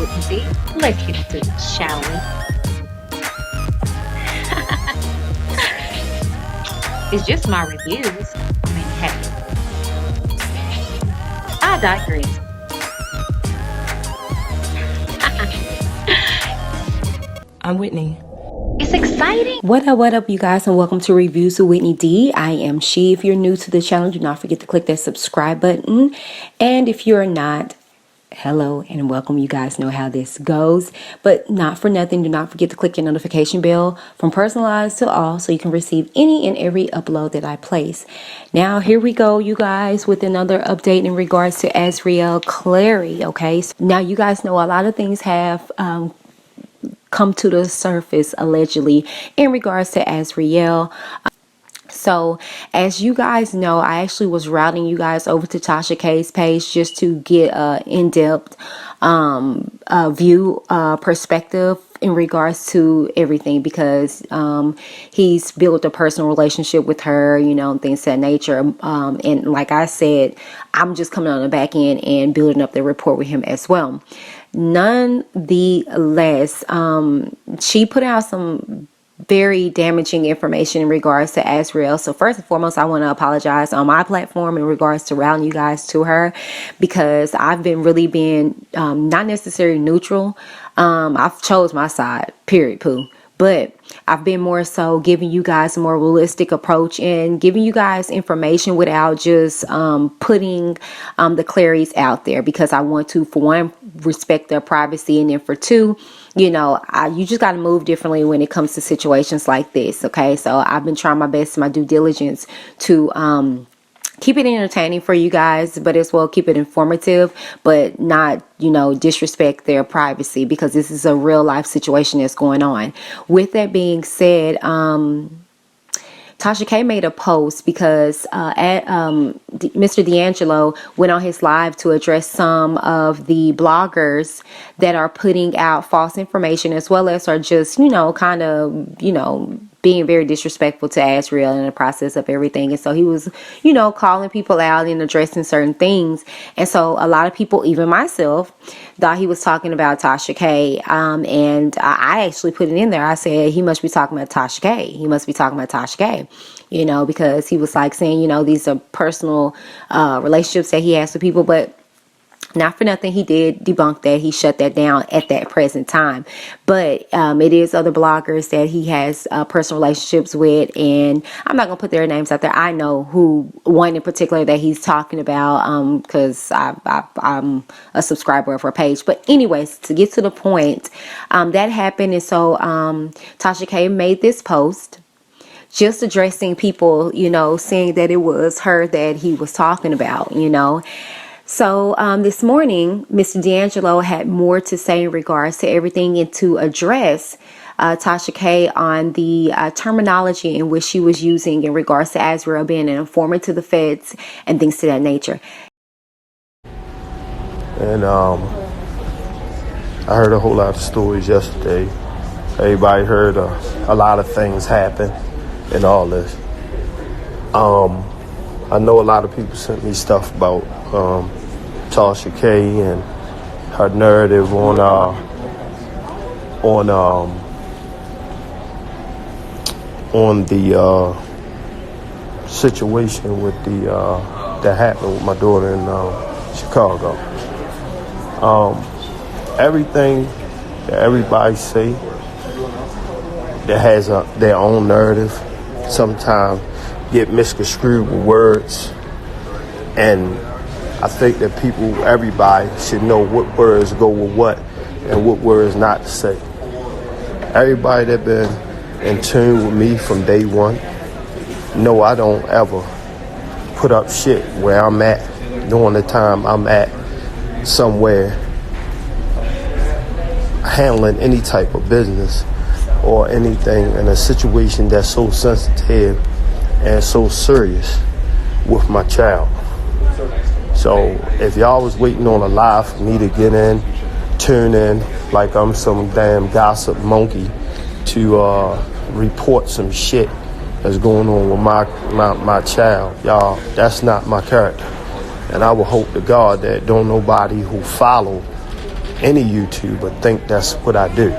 Whitney D. Let's get into it, shall we? It's just my reviews. I mean, hey, I digress. I'm Whitney. It's exciting. What up, you guys, and welcome to Reviews with Whitney D. I am she. If you're new to the channel, do not forget to click that subscribe button. And if you're not, hello and welcome. You guys know how this goes, but not for nothing, do not forget to click your notification bell from personalized to all so you can receive any and every upload that I place. Now here we go, you guys, with another update in regards to Azriel Clary. Okay, so now you guys know a lot of things have come to the surface allegedly in regards to Azriel. So as you guys know, I actually was routing you guys over to Tasha K's page just to get a in-depth view perspective in regards to everything, because he's built a personal relationship with her, you know, things of that nature. And like I said, I'm just coming on the back end and building up the rapport with him as well. Nonetheless, she put out some very damaging information in regards to Azriel. So first and foremost, I want to apologize on my platform in regards to routing you guys to her, because I've been really being not necessarily neutral. I've chose my side, period, poo. But I've been more so giving you guys a more realistic approach and giving you guys information without just putting the Clarys out there, because I want to, for one, respect their privacy, and then for two, you know, you just got to move differently when it comes to situations like this. Okay, so I've been trying my best, my due diligence, to keep it entertaining for you guys, but as well keep it informative, but not, you know, disrespect their privacy, because this is a real life situation that's going on. With that being said, Tasha K made a post because Mr. D'Angelo went on his live to address some of the bloggers that are putting out false information, as well as are just, you know, kind of, you know, being very disrespectful to Azriel in the process of everything. And so he was, you know, calling people out and addressing certain things. And so a lot of people, even myself, thought he was talking about Tasha K. And I actually put it in there. I said, he must be talking about Tasha K. He must be talking about Tasha K. You know, because he was like saying, you know, these are personal relationships that he has with people. But not for nothing, he did debunk that. He shut that down at that present time. But it is other bloggers that he has personal relationships with, and I'm not going to put their names out there. I know who, one in particular that he's talking about, because I'm a subscriber of her page. But anyways, to get to the point, that happened. And so Tasha K made this post just addressing people, you know, saying that it was her that he was talking about, you know. So this morning, Mr. D'Angelo had more to say in regards to everything, and to address Tasha K on the terminology in which she was using in regards to Azriel being an informant to the feds and things to that nature. And I heard a whole lot of stories yesterday. Everybody heard a lot of things happen and all this. I know a lot of people sent me stuff about Tasha K and her narrative on the situation with that happened with my daughter in Chicago. Everything that everybody say that has their own narrative sometimes get misconstrued with words, and I think that everybody should know what words go with what and what words not to say. Everybody that been in tune with me from day one know I don't ever put up shit where I'm at during the time I'm at somewhere handling any type of business or anything in a situation that's so sensitive and so serious with my child. So if y'all was waiting on a live for me to get in, tune in like I'm some damn gossip monkey to report some shit that's going on with my child, y'all, that's not my character. And I would hope to God that don't nobody who follow any YouTuber think that's what I do.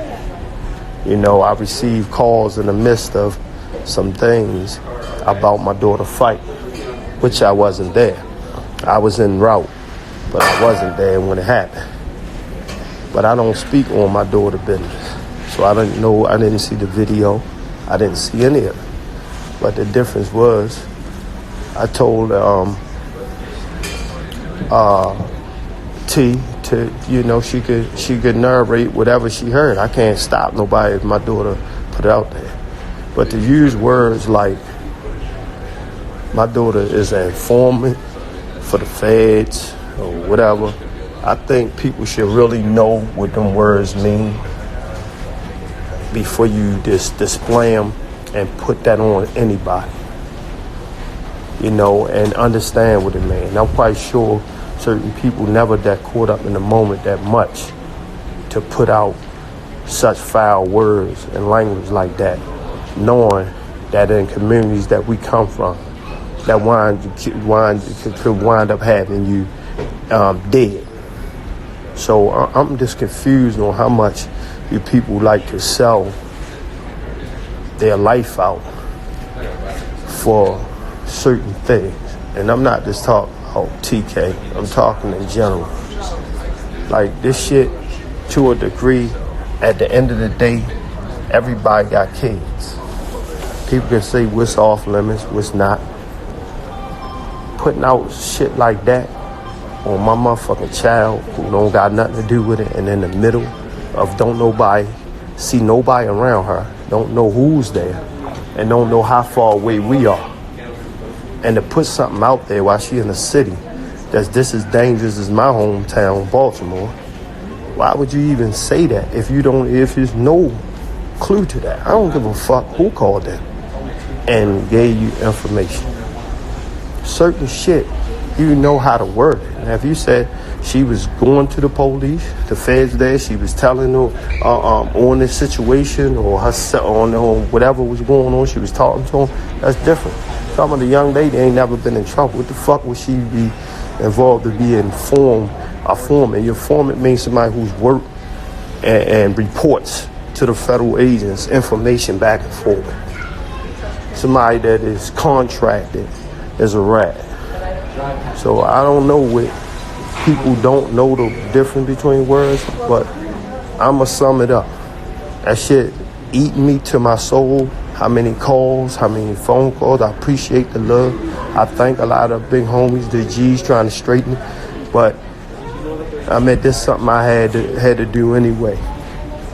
You know, I received calls in the midst of some things about my daughter fight, which I wasn't there. I was en route, but I wasn't there when it happened. But I don't speak on my daughter business. So I didn't know, I didn't see the video. I didn't see any of it. But the difference was, I told T to, you know, she could narrate whatever she heard. I can't stop nobody if my daughter put it out there. But to use words like, my daughter is an informant for the feds or whatever, I think people should really know what them words mean before you just display them and put that on anybody. You know, and understand what it means. I'm quite sure certain people never that caught up in the moment that much to put out such foul words and language like that, knowing that in communities that we come from, that could wind up having you dead. So I'm just confused on how much you people like to sell their life out for certain things. And I'm not just talking about TK, I'm talking in general. Like this shit, to a degree, at the end of the day, everybody got kids. People can say what's off limits, what's not. Putting out shit like that on my motherfucking child who don't got nothing to do with it, and in the middle of don't nobody see nobody around her, don't know who's there, and don't know how far away we are. And to put something out there while she in the city that's just as dangerous as my hometown, Baltimore, why would you even say that if there's no clue to that? I don't give a fuck who called them and gave you information. Certain shit, you know how to word it. And if you said she was going to the police, the feds there, she was telling them on this situation or her on whatever was going on, she was talking to them, that's different. Talking about the young lady ain't never been in trouble. What the fuck would she be involved to be informed? A foreman. Your foreman means somebody who's worked and reports to the federal agents information back and forth. Somebody that is contracted as a rat. So I don't know what people don't know the difference between words, but I'ma sum it up. That shit eating me to my soul. How many calls, how many phone calls. I appreciate the love. I thank a lot of big homies, the G's trying to straighten it. But I mean, this is something I had to do anyway.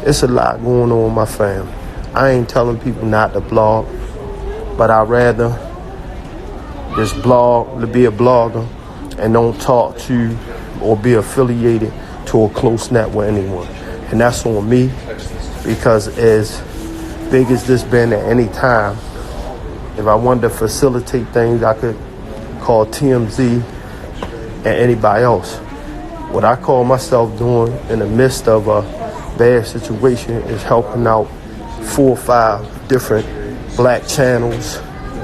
It's a lot going on in my family. I ain't telling people not to blog, but I'd rather just blog, to be a blogger, and don't talk to or be affiliated to a close net with anyone. And that's on me, because as big as this been at any time, if I wanted to facilitate things, I could call TMZ and anybody else. What I call myself doing in the midst of a bad situation is helping out 4 or 5 different black channels,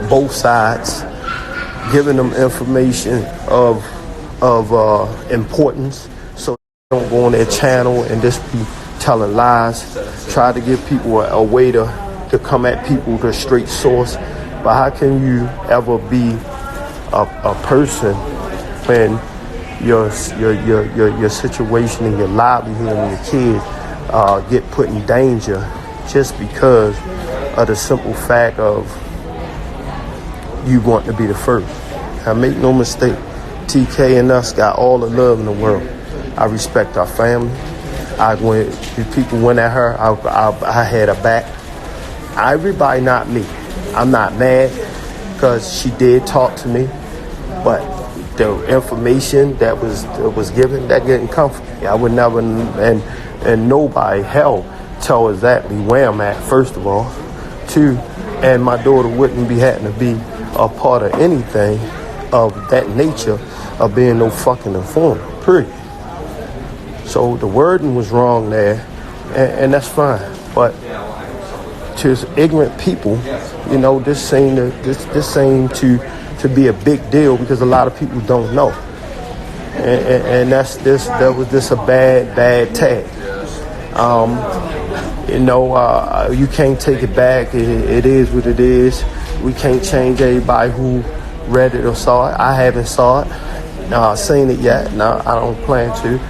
both sides, giving them information of importance, so they don't go on their channel and just be telling lies. Try to give people a way to come at people with a straight source. But how can you ever be a person when your situation and your livelihood and your kids get put in danger just because of the simple fact of you want to be the first? Now make no mistake, TK and us got all the love in the world. I respect our family. If people went at her, I had her back. Everybody, not me. I'm not mad because she did talk to me, but the information that was given, that didn't come from me. I would never, and nobody, hell, tell exactly where I'm at, first of all. 2, and my daughter wouldn't be having to be a part of anything of that nature of being no fucking informant, period. So the wording was wrong there, and that's fine. But to ignorant people, you know, this seemed to be a big deal because a lot of people don't know. and that was just a bad tag. You can't take it back. It is what it is. We can't change everybody who read it or saw it. I haven't saw it, seen it yet. No, I don't plan to.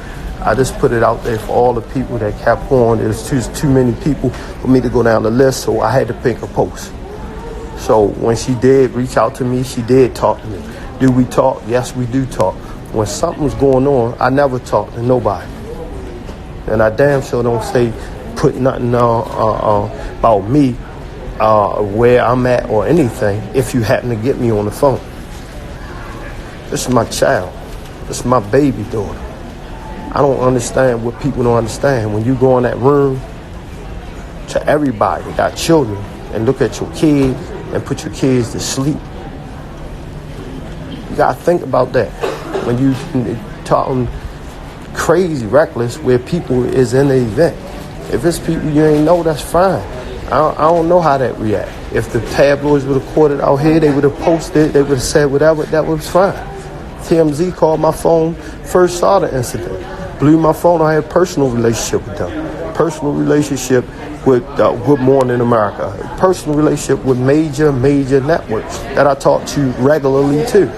I just put it out there for all the people that kept on. There's too many people for me to go down the list, so I had to pick a post. So when she did reach out to me, she did talk to me. Do we talk? Yes, we do talk. When something's going on, I never talk to nobody. And I damn sure don't put nothing about me, where I'm at or anything if you happen to get me on the phone. This is my child. This is my baby daughter. I don't understand what people don't understand. When you go in that room to everybody that got children and look at your kids and put your kids to sleep, you got to think about that. When you talking crazy, reckless, where people is in the event. If it's people you ain't know, that's fine. I don't know how that react. If the tabloids would have caught it out here, they would have posted, they would have said whatever, that was fine. TMZ called my phone, first saw the incident. Blew my phone, I had a personal relationship with them. Personal relationship with Good Morning America. Personal relationship with major networks that I talk to regularly too.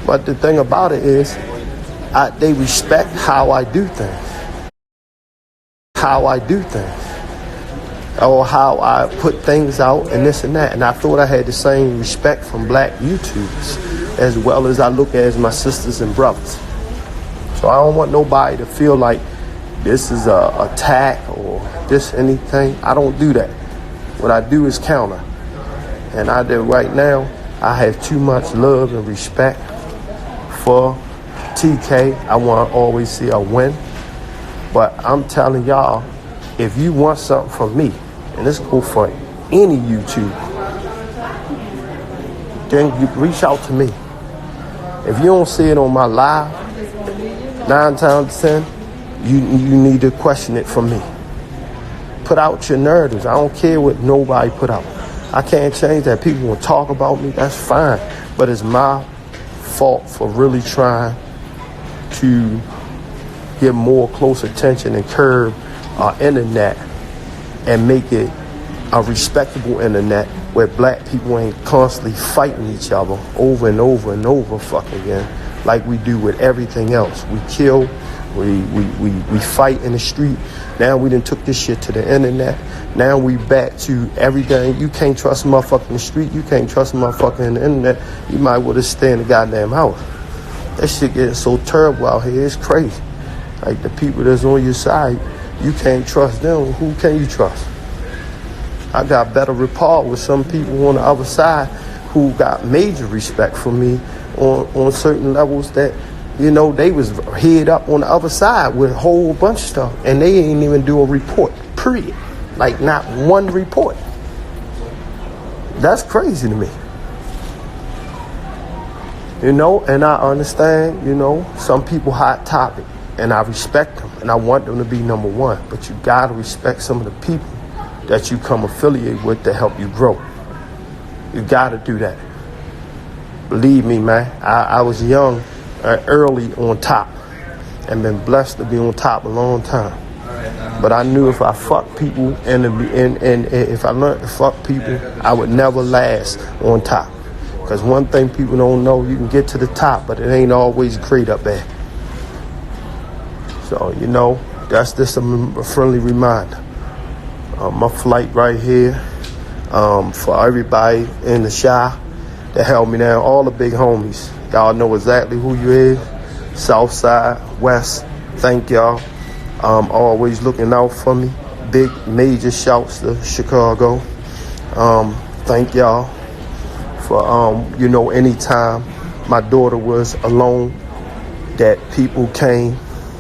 But the thing about it is, they respect how I do things. Or how I put things out and this and that. And I thought I had the same respect from black YouTubers as well as I look at my sisters and brothers. So I don't want nobody to feel like this is a attack or this anything. I don't do that. What I do is counter. And I do right now, I have too much love and respect for TK. I want to always see a win. But I'm telling y'all, if you want something from me, and this go for any YouTuber, then you reach out to me. If you don't see it on my live, 9 times out of 10, you need to question it from me. Put out your narratives. I don't care what nobody put out. I can't change that. People will talk about me, that's fine. But it's my fault for really trying to get more close attention and curb our internet and make it a respectable internet where black people ain't constantly fighting each other over and over and over fucking again like we do with everything else. We kill, we fight in the street. Now we done took this shit to the internet. Now we back to everything. You can't trust a motherfucker in the street. You can't trust a motherfucker in the internet. You might well just stay in the goddamn house. That shit getting so terrible out here. It's crazy. Like the people that's on your side, you can't trust them. Who can you trust? I got better rapport with some people on the other side who got major respect for me on certain levels that, you know, they was head up on the other side with a whole bunch of stuff and they ain't even do a report, period. Like not one report. That's crazy to me. You know, and I understand, you know, some people hot topic and I respect them and I want them to be number one, but you gotta respect some of the people that you come affiliate with to help you grow. You gotta do that. Believe me, man, I was young, early on top and been blessed to be on top a long time. But I knew if I fuck people and if I learned to fuck people, I would never last on top. Because one thing people don't know, you can get to the top, but it ain't always great up there. So, you know, that's just a friendly reminder. My flight right here, for everybody in the Shy that held me down, all the big homies. Y'all know exactly who you is. South Side, West, thank y'all. Always looking out for me. Big major shouts to Chicago. Thank y'all for, you know, anytime my daughter was alone, that people came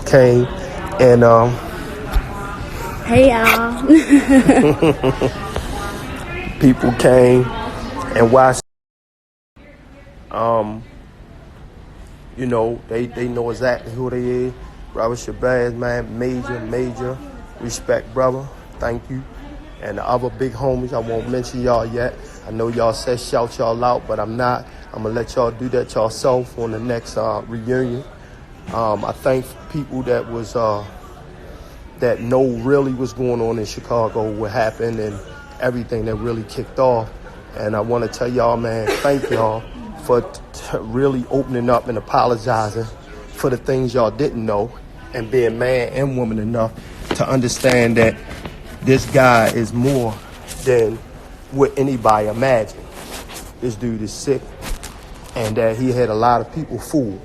and hey y'all. people came and watched. You know, they know exactly who they is. Robert Shabazz, man, major respect, brother. Thank you. And the other big homies, I won't mention y'all yet. I know y'all said shout y'all out, but I'm not. I'm gonna let y'all do that yourself on the next reunion. I thank people that was that know really what's going on in Chicago, what happened, and everything that really kicked off. And I want to tell y'all, man, thank y'all for really opening up and apologizing for the things y'all didn't know, and being man and woman enough to understand that this guy is more than what anybody imagined. This dude is sick, and that he had a lot of people fooled.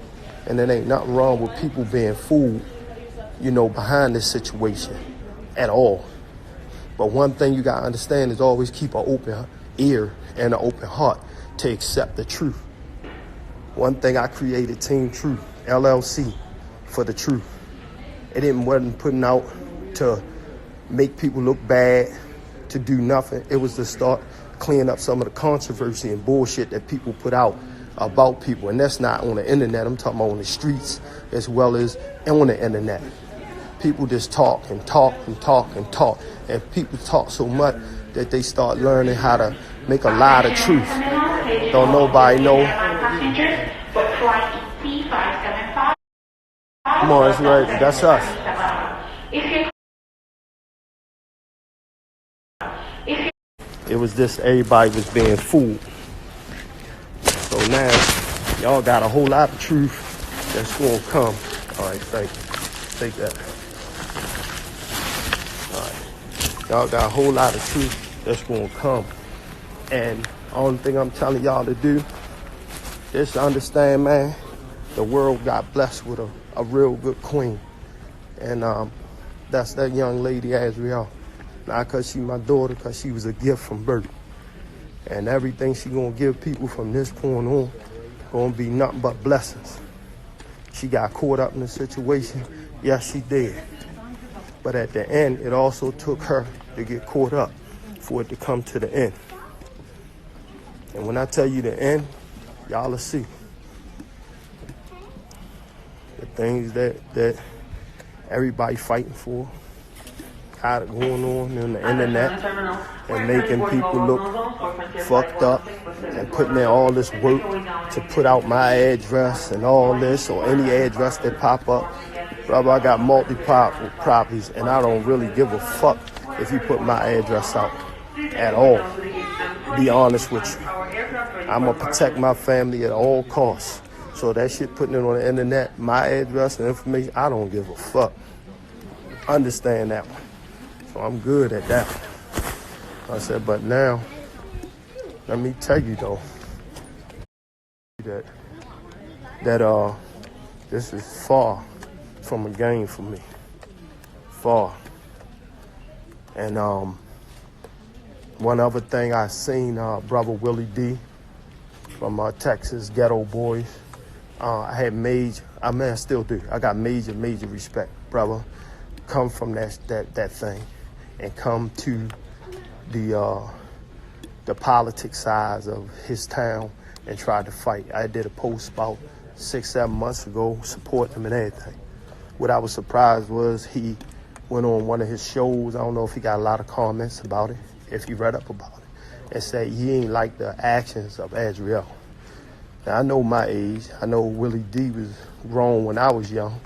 And there ain't nothing wrong with people being fooled, behind this situation at all. But one thing you gotta understand is always keep an open ear and an open heart to accept the truth. One thing, I created Team Truth, LLC, for the truth. It wasn't putting out to make people look bad, to do nothing. It was to start cleaning up some of the controversy and bullshit that people put out about people. And that's not on the internet. I'm talking about on the streets as well as on the internet. People just talk and talk and talk and talk. And people talk so much that they start learning how to make a lie of truth. Don't nobody know. Come on, that's right. That's us. It was just everybody was being fooled. So now y'all got a whole lot of truth that's gonna come. All right, thank you. Take that. All right. Y'all got a whole lot of truth that's gonna come. And only thing I'm telling y'all to do is to understand, man, the world got blessed with a real good queen. And that's that young lady, Azriel. Not because she my daughter, because she was a gift from birth. And everything she gonna give people from this point on gonna be nothing but blessings. She got caught up in the situation. Yes, she did. But at the end, it also took her to get caught up for it to come to the end. And when I tell you the end, y'all will see. The things that everybody fighting for, how it going on the internet, and making people look fucked up, and putting in all this work to put out my address and all this, or any address that pop up. Brother, I got multi-properties, and I don't really give a fuck if you put my address out at all. Be honest with you. I'm gonna protect my family at all costs. So that shit, putting it on the internet, my address and information, I don't give a fuck. Understand that one. So I'm good at that. I said, but now, let me tell you though, that this is far from a game for me. Far. And one other thing I seen, brother Willie D from Texas, Ghetto Boys. I had I still do. I got major respect, brother. Come from that thing and come to the politics side of his town and tried to fight. I did a post about 6-7 months ago supporting him and everything. What I was surprised was he went on one of his shows. I don't know if he got a lot of comments about it, if you read up about it, and said he ain't like the actions of Azriel. Now, I know my age. I know Willie D was grown when I was young.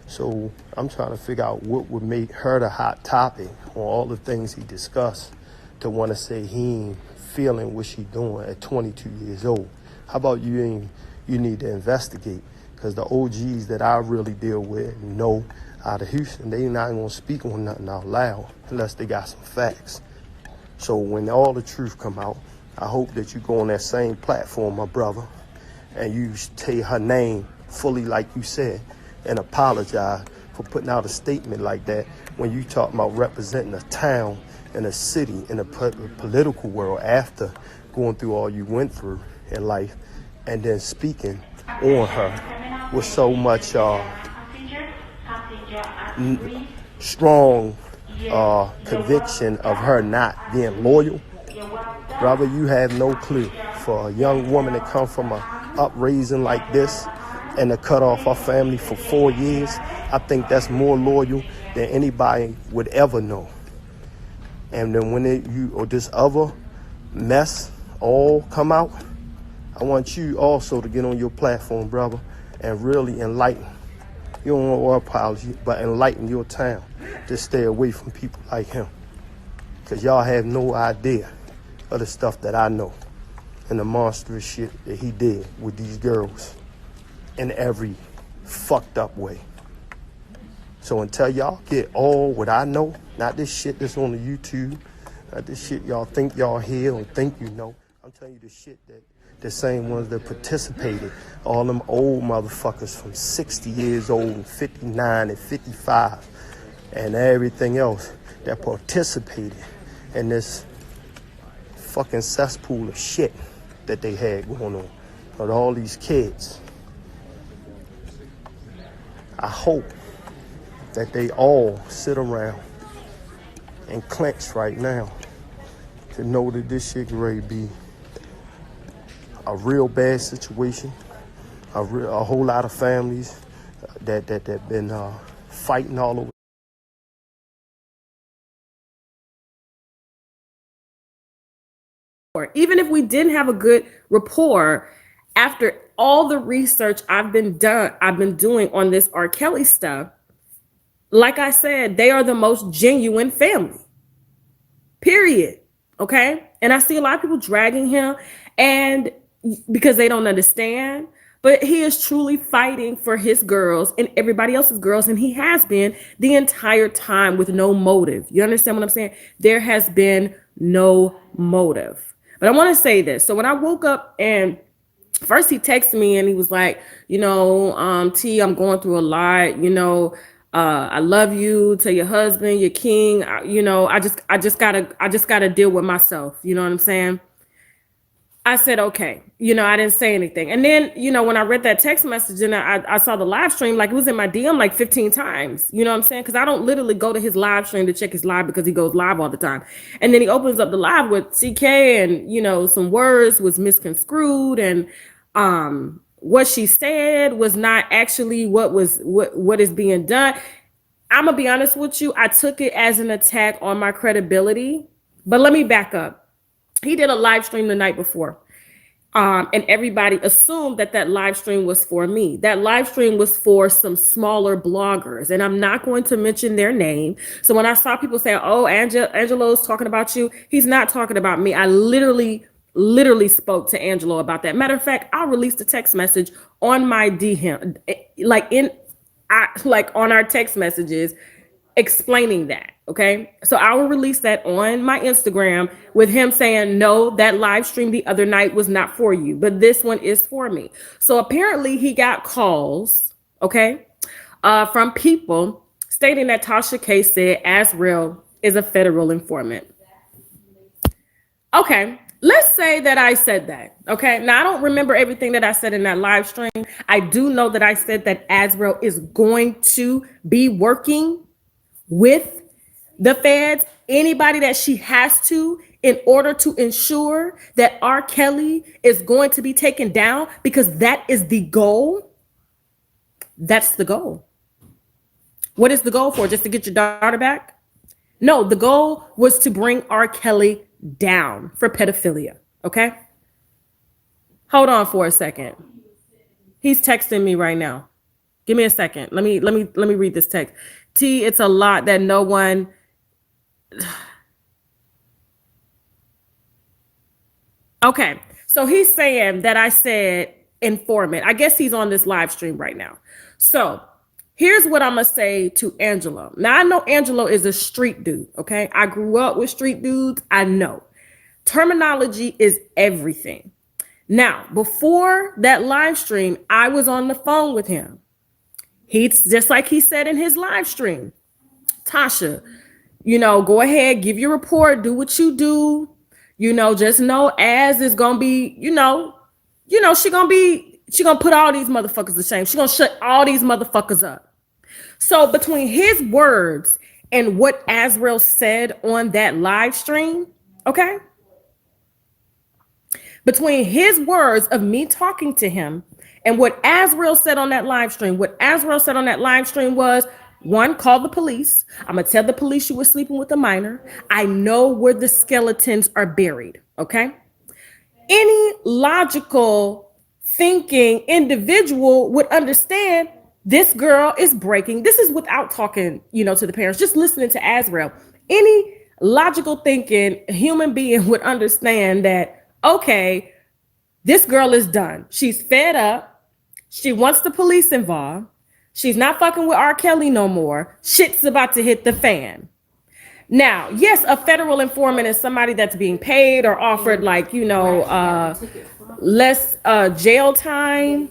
So I'm trying to figure out what would make her the hot topic on all the things he discussed to want to say he ain't feeling what she doing at 22 years old. How about you need to investigate? Because the OGs that I really deal with know out of Houston, they not going to speak on nothing out loud unless they got some facts. So when all the truth come out, I hope that you go on that same platform, my brother, and you take her name fully like you said and apologize for putting out a statement like that when you talk about representing a town and a city in the political world after going through all you went through in life, and then speaking on her with so much strong conviction of her not being loyal. Brother, you have no clue. For a young woman that come from a upraising like this and to cut off her family for 4 years, I think that's more loyal than anybody would ever know. And then when you or this other mess all come out, I want you also to get on your platform, brother, and really enlighten You don't want no apology, but enlighten your town. Just stay away from people like him. Because y'all have no idea of the stuff that I know and the monstrous shit that he did with these girls in every fucked up way. So until y'all get all what I know, not this shit that's on the YouTube, not this shit y'all think y'all hear and think you know. I'm telling you the shit that the same ones that participated, all them old motherfuckers from 60 years old and 59 and 55 and everything else that participated in this fucking cesspool of shit that they had going on with all these kids. I hope that they all sit around and clench right now to know that this shit ready to be a real bad situation. A whole lot of families that been fighting all over. Even if we didn't have a good rapport, after all the research I've been doing on this R. Kelly stuff, like I said, they are the most genuine family. Period. Okay? And I see a lot of people dragging him and because they don't understand, but he is truly fighting for his girls and everybody else's girls, and he has been the entire time with no motive. You understand what I'm saying? There has been no motive. But I want to say this. So when I woke up and first he texted me and he was like, T, I'm going through a lot, I love you, to your husband, your king, I just gotta deal with myself. You know what I'm saying? I said, okay, I didn't say anything. And then, when I read that text message and I saw the live stream, like it was in my DM like 15 times, you know what I'm saying? Because I don't literally go to his live stream to check his live because he goes live all the time. And then he opens up the live with CK and, some words was misconstrued and what she said was not actually what is being done. I'm gonna be honest with you. I took it as an attack on my credibility, but let me back up. He did a live stream the night before. And everybody assumed that live stream was for me. That live stream was for some smaller bloggers, and I'm not going to mention their name. So when I saw people say, "Oh, Angelo's talking about you," he's not talking about me. I literally spoke to Angelo about that. Matter of fact, I released a text message on my DM, on our text messages, explaining that. Okay, so I will release that on my Instagram with him saying, no, that live stream the other night was not for you, but this one is for me. So apparently he got calls, okay, from people stating that Tasha K said Azriel is a federal informant. Okay, let's say that I said that. Okay, now I don't remember everything that I said in that live stream. I do know that I said that Azriel is going to be working with the feds, anybody that she has to, in order to ensure that R. Kelly is going to be taken down, because that is the goal. That's the goal. What is the goal for? Just to get your daughter back? No, the goal was to bring R. Kelly down for pedophilia. Okay? Hold on for a second. He's texting me right now. Give me a second. Let me read this text. T, it's a lot that no one. Okay, so he's saying that I said informant. I guess he's on this live stream right now. So here's what I'm gonna say to Angelo. Now I know Angelo is a street dude. Okay, I grew up with street dudes. I know terminology is everything. Now, before that live stream, I was on the phone with him. He's just like he said in his live stream, Tasha, go ahead, give your report, do what you do. Just know Az is gonna be, she gonna put all these motherfuckers to shame. She gonna shut all these motherfuckers up. So between his words and what Azriel said on that live stream, okay? Between his words of me talking to him and what Azriel said on that live stream, was, one, call the police. I'm going to tell the police you were sleeping with a minor. I know where the skeletons are buried, okay? Any logical thinking individual would understand This girl is breaking. This is without talking, to the parents, just listening to Azriel. Any logical thinking human being would understand that, okay, this girl is done. She's fed up. She wants the police involved. She's not fucking with R. Kelly no more. Shit's about to hit the fan. Now, yes, a federal informant is somebody that's being paid or offered less jail time.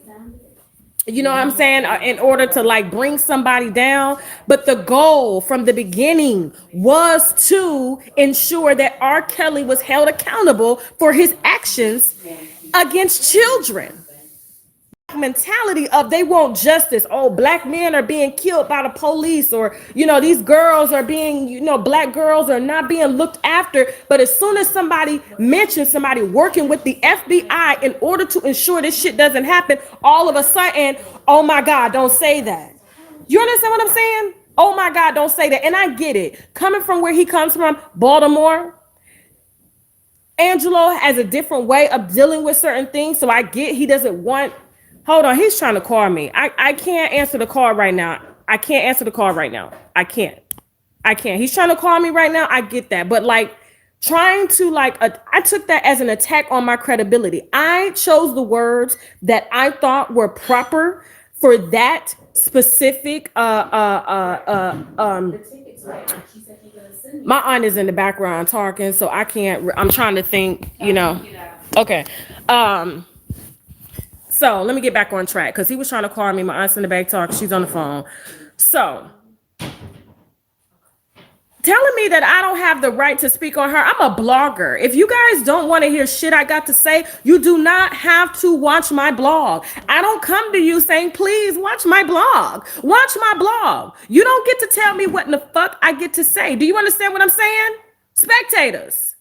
You know what I'm saying? In order to bring somebody down. But the goal from the beginning was to ensure that R. Kelly was held accountable for his actions against children. Mentality of they want justice. Oh, black men are being killed by the police, or these girls are being, black girls are not being looked after. But as soon as somebody mentions somebody working with the FBI in order to ensure this shit doesn't happen, all of a sudden, oh my God, don't say that. You understand what I'm saying? Oh my God, don't say that. And I get it. Coming from where he comes from, Baltimore, Angelo has a different way of dealing with certain things. So I get he doesn't want. Hold on, he's trying to call me. I can't answer the call right now. I can't. He's trying to call me right now. I get that. But trying to I took that as an attack on my credibility. I chose the words that I thought were proper for that specific my aunt is in the background talking, so I can't. I'm trying to think, Okay. So let me get back on track because he was trying to call me. My aunt's in the back talking. She's on the phone. So telling me that I don't have the right to speak on her. I'm a blogger. If you guys don't want to hear shit I got to say, you do not have to watch my blog. I don't come to you saying, please watch my blog. Watch my blog. You don't get to tell me what in the fuck I get to say. Do you understand what I'm saying? Spectators.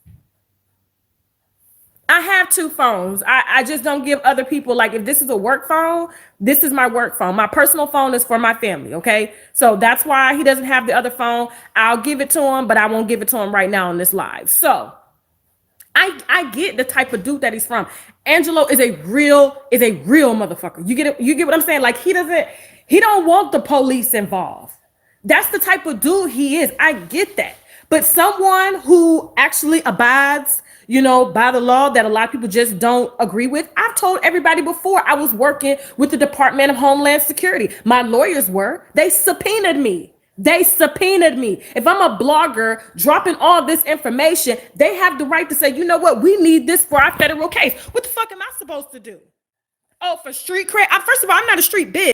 I have two phones. I just don't give other people, if this is a work phone, this is my work phone. My personal phone is for my family, okay? So that's why he doesn't have the other phone. I'll give it to him, but I won't give it to him right now on this live. So I get the type of dude that he's from. Angelo is a real motherfucker. You get it? You get what I'm saying? He don't want the police involved. That's the type of dude he is. I get that. But someone who actually abides by the law that a lot of people just don't agree with. I've told everybody before I was working with the Department of Homeland Security. My lawyers were. They subpoenaed me. If I'm a blogger dropping all this information, they have the right to say, you know what? We need this for our federal case. What the fuck am I supposed to do? Oh, for street cred? First of all, I'm not a street bitch.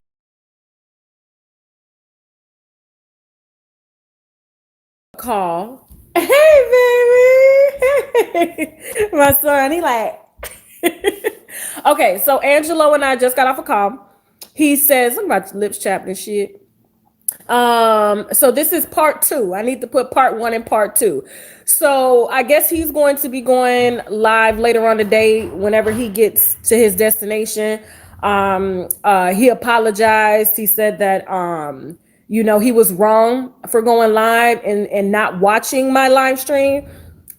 Call. Hey, baby. My son, he okay, so Angelo and I just got off a call. He says, look about your lips chapped and shit. So this is part 2. I need to put part 1 and part 2. So I guess he's going to be going live later on today whenever he gets to his destination. He apologized. He said that he was wrong for going live and not watching my live stream.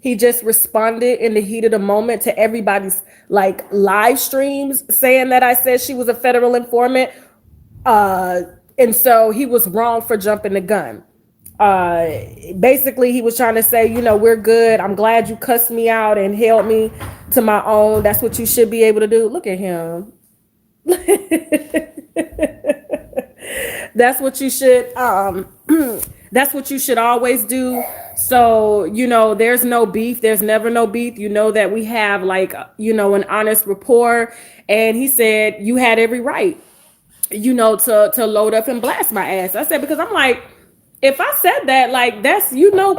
He just responded in the heat of the moment to everybody's live streams saying that I said she was a federal informant. And so he was wrong for jumping the gun. Basically, he was trying to say, we're good. I'm glad you cussed me out and held me to my own. That's what you should be able to do. Look at him. That's what you should that's what you should always do. So there's no beef, there's never no beef. That we have an honest rapport. And he said you had every right to load up and blast my ass. I said, because I'm if I said that, that's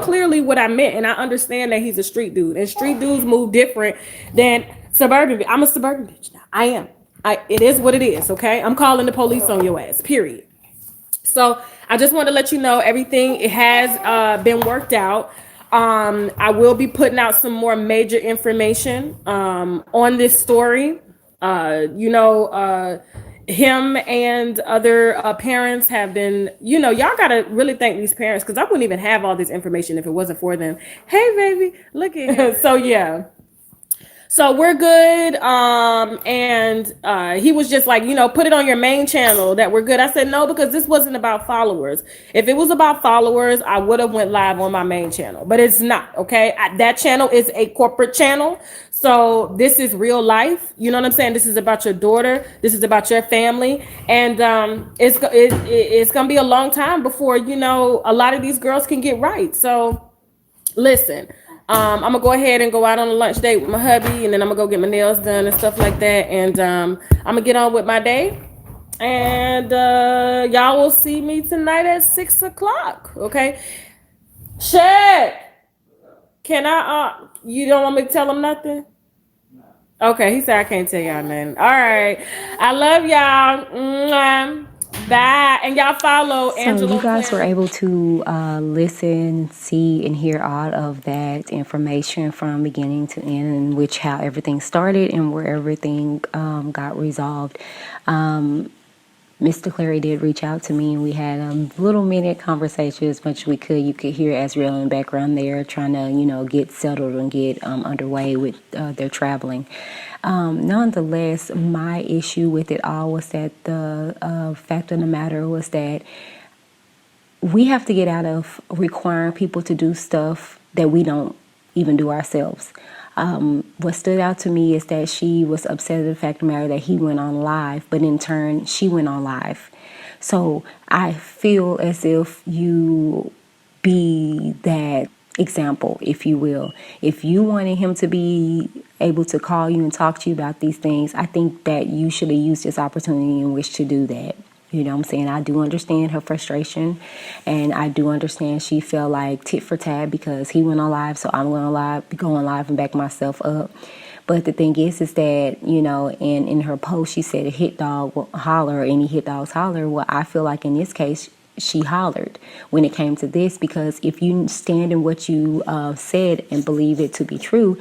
clearly what I meant. And I understand that he's a street dude, and street dudes move different than suburban. I'm a suburban bitch now. I am. It is what it is, okay? I'm calling the police on your ass, period. So I just want to let you know everything it has been worked out. I will be putting out some more major information on this story. Him and other parents have been, y'all gotta really thank these parents, because I wouldn't even have all this information if it wasn't for them. Hey, baby, look at him. So yeah. So we're good. And he was just like, put it on your main channel that we're good. I said no, because this wasn't about followers. If it was about followers, I would have went live on my main channel, but it's not. Okay, that channel is a corporate channel. So this is real life. You know what I'm saying? This is about your daughter. This is about your family, and it's gonna be a long time before a lot of these girls can get right. So listen, I'm gonna go ahead and go out on a lunch date with my hubby, and then I'm gonna go get my nails done and stuff like that, and I'm gonna get on with my day. And y'all will see me tonight at 6 o'clock. Okay, Shad, can I? You don't want me to tell him nothing? Okay, he said I can't tell y'all nothing. All right, I love y'all. Mwah. Bye, and y'all follow So you Angelo guys were Clary. able to listen, see, and hear all of that information from beginning to end, in which how everything started and where everything got resolved. Mr. Clary did reach out to me, and we had a little minute conversation as much as we could. You could hear Azriel in the background there trying to, get settled and get underway with their traveling. Nonetheless, my issue with it all was that the fact of the matter was that we have to get out of requiring people to do stuff that we don't even do ourselves. What stood out to me is that she was upset at the fact of the matter that he went on live, but in turn, she went on live. So I feel as if you be that example, if you will. If you wanted him to be able to call you and talk to you about these things, I think that you should have used this opportunity in which to do that. You know what I'm saying? I do understand her frustration, and I do understand she felt like tit for tat because he went on live, so I'm going live and back myself up. But the thing is that, and in her post, she said a hit dog will holler, or any hit dogs holler. Well, I feel like in this case, she hollered when it came to this, because if you stand in what you said and believe it to be true,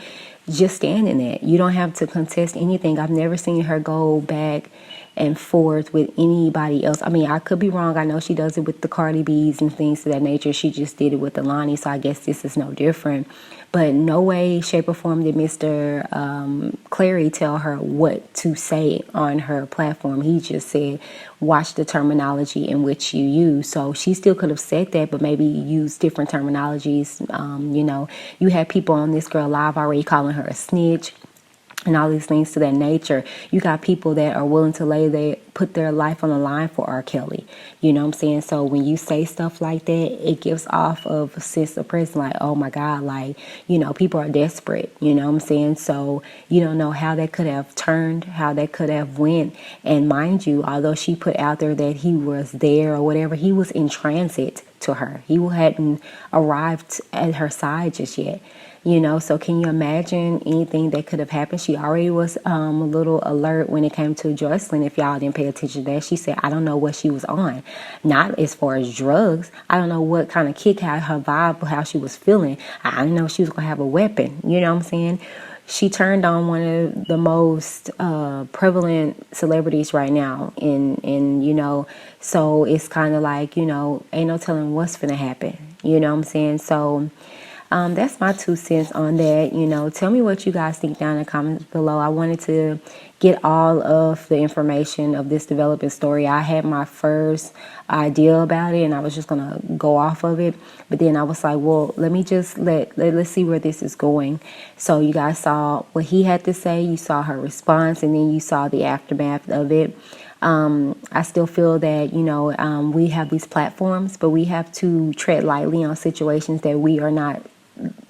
just stand in it. You don't have to contest anything. I've never seen her go back and forth with anybody else. I mean, I could be wrong. I know she does it with the Cardi B's and things of that nature. She just did it with Alani, so I guess this is no different. But no way, shape, or form did Mr. Clary tell her what to say on her platform. He just said, watch the terminology in which you use. So she still could have said that, but maybe use different terminologies. You had people on this girl live already calling her a snitch and all these things to that nature. You got people that are willing to put their life on the line for R. Kelly. You know what I'm saying? So when you say stuff like that, it gives off of a sense of prison, like, oh my God, like, people are desperate. You know what I'm saying? So you don't know how that could have turned, how that could have went. And mind you, although she put out there that he was there or whatever, he was in transit to her. He hadn't arrived at her side just yet. So can you imagine anything that could have happened? She already was a little alert when it came to Joycelyn. If y'all didn't pay attention to that, she said, I don't know what she was on. Not as far as drugs. I don't know what kind of kick, how her vibe, how she was feeling. I didn't know she was going to have a weapon. You know what I'm saying? She turned on one of the most prevalent celebrities right now. So it's kind of like, ain't no telling what's going to happen. You know what I'm saying? So that's my 2 cents on that. Tell me what you guys think down in the comments below. I wanted to get all of the information of this developing story. I had my first idea about it, and I was just going to go off of it. But then I was like, well, let me just let's see where this is going. So you guys saw what he had to say. You saw her response, and then you saw the aftermath of it. I still feel that, we have these platforms, but we have to tread lightly on situations that we are not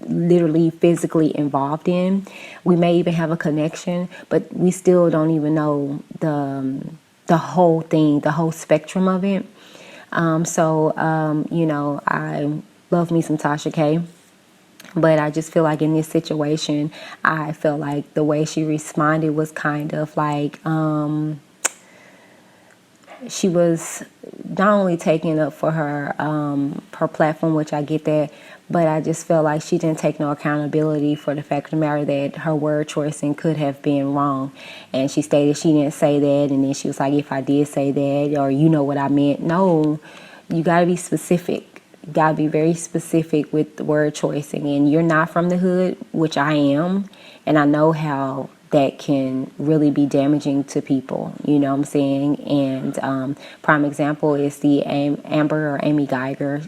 literally physically involved in. We may even have a connection, but we still don't even know the whole thing, the whole spectrum of it. I love me some Tasha K. But I just feel like in this situation, I felt like the way she responded was kind of like she was not only taking up for her platform, which I get that, but I just felt like she didn't take no accountability for the fact of the matter that her word choicing could have been wrong. And she stated she didn't say that, and then she was like, if I did say that, or what I meant. No, you got to be specific. gotta be very specific with the word choicing. And you're not from the hood, which I am, and I know how that can really be damaging to people, you know what I'm saying? And prime example is the Amber or Amy Geiger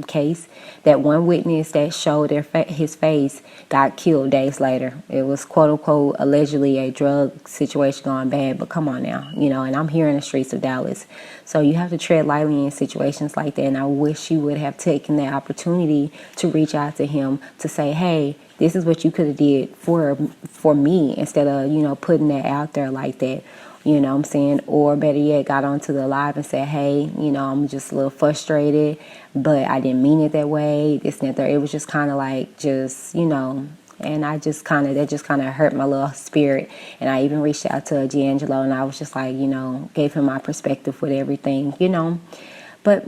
case. That one witness that showed his face got killed days later. It was quote unquote allegedly a drug situation gone bad, but come on now, you know, and I'm here in the streets of Dallas. So you have to tread lightly in situations like that. And I wish you would have taken that opportunity to reach out to him to say, hey, this is what you could have did for me, instead of, you know, putting that out there like that. You know what I'm saying? Or better yet, got onto the live and said, hey, you know, I'm just a little frustrated, but I didn't mean it that way. This and that. It was just kind of like, just, you know, and that just kind of hurt my little spirit. And I even reached out to D'Angelo, and I was just like, you know, gave him my perspective with everything, you know. But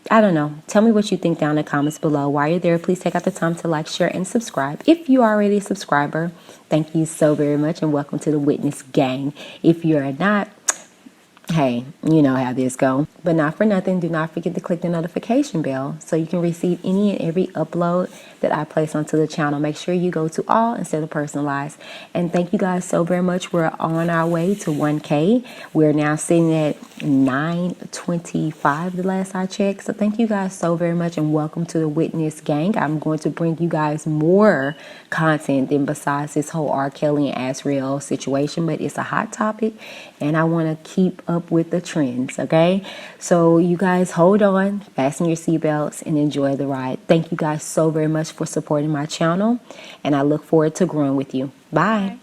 I don't know. Tell me what you think down in the comments below. While you're there, please take out the time to like, share, and subscribe. If you are already a subscriber, thank you so very much, and welcome to the Witness Gang. If you're not, hey, you know how this go. But not for nothing, do not forget to click the notification bell so you can receive any and every upload that I place onto the channel. Make sure you go to all instead of personalized. And thank you guys so very much. We're on our way to 1K. We're now sitting at 925 the last I checked. So thank you guys so very much, and welcome to the Witness Gang. I'm going to bring you guys more content than besides this whole R. Kelly and Azriel situation, but it's a hot topic and I want to keep up with the trends, okay? So you guys hold on, fasten your seatbelts, and enjoy the ride. Thank you guys so very much for supporting my channel, and I look forward to growing with you. Bye.